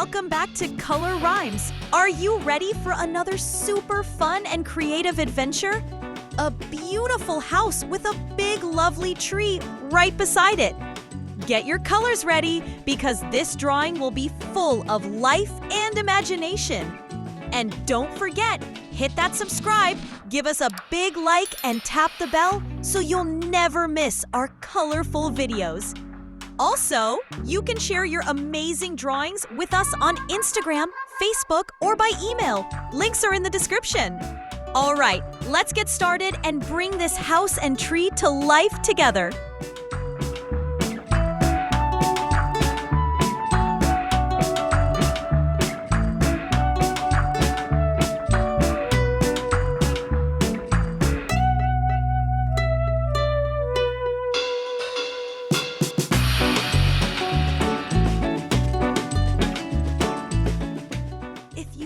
welcome back to Color Rhymes. Are you ready for another super fun and creative adventure? A beautiful house with a big lovely tree right beside it. Get your colors ready because this drawing will be full of life and imagination. And don't forget, hit that subscribe, give us a big like, and tap the bell so you'll never miss our colorful videos. Also, you can share your amazing drawings with us on Instagram, Facebook, or by email. Links are in the description. All right, let's get started and bring this house and tree to life together.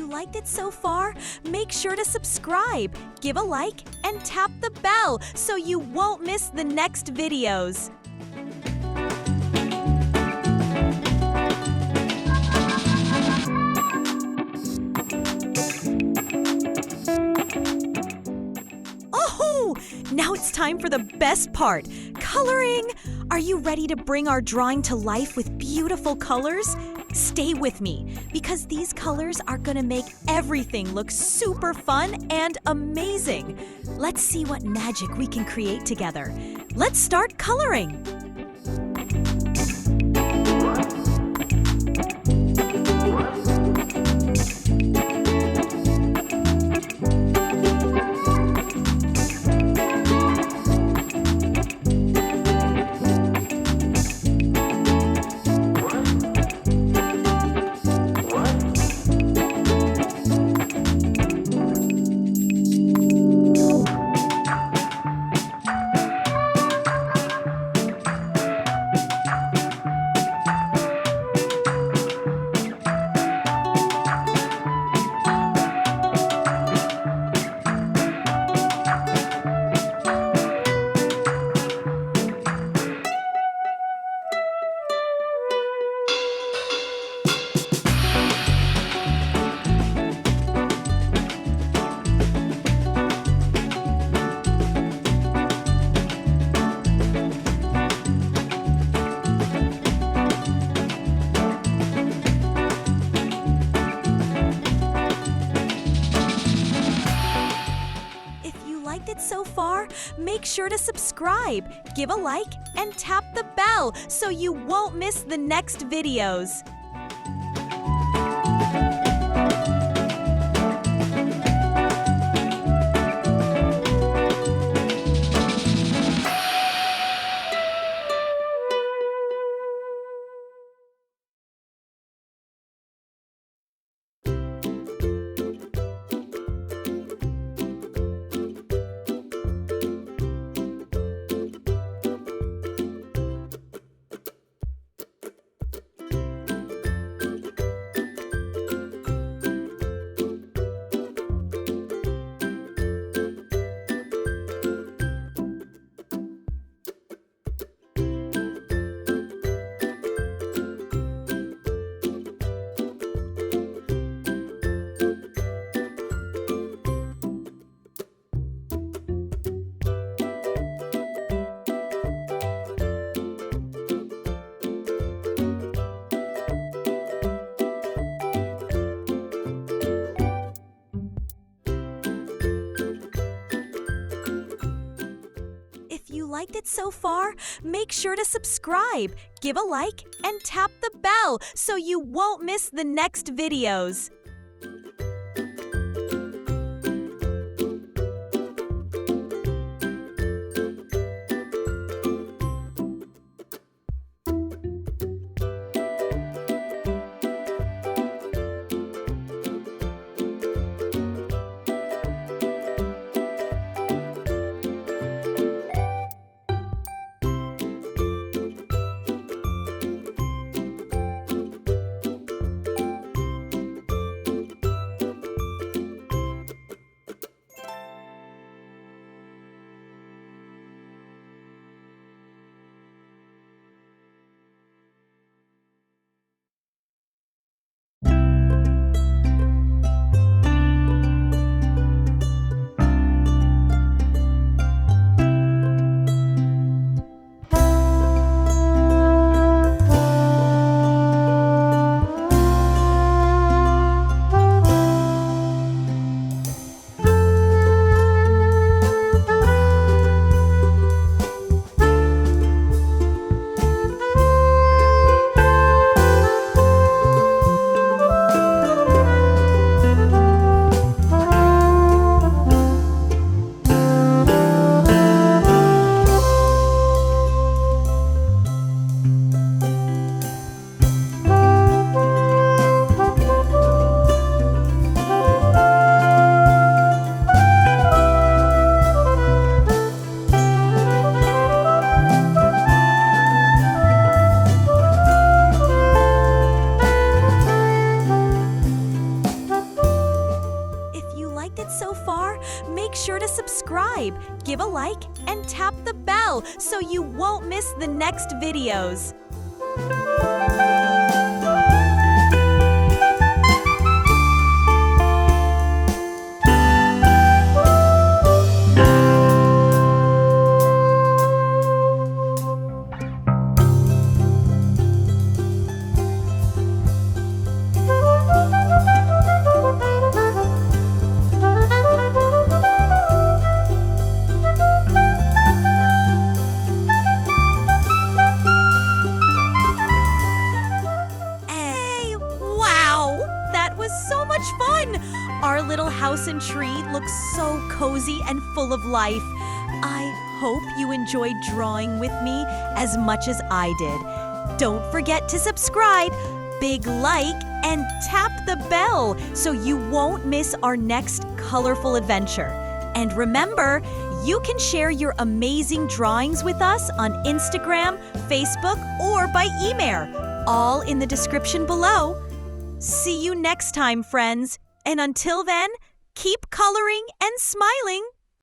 Liked it so far? Make sure to subscribe, give a like, and tap the bell so you won't miss the next videos. Oh, now it's time for the best part, coloring. Are you ready to bring our drawing to life with beautiful colors? Stay with me, because these colors are gonna make everything look super fun and amazing. Let's see what magic we can create together. Let's start coloring. So far, make sure to subscribe, give a like, and tap the bell so you won't miss the next videos. Liked it so far? Make sure to subscribe, give a like, and tap the bell so you won't miss the next videos. liked it so far, make sure to subscribe, give a like, and tap the bell so you won't miss the next videos. So much fun! Our little house and tree looks so cozy and full of life. I hope you enjoyed drawing with me as much as I did. Don't forget to subscribe, big like, and tap the bell so you won't miss our next colorful adventure. And remember, you can share your amazing drawings with us on Instagram, Facebook, or by email, all in the description below. See you next time, friends. And until then, keep coloring and smiling.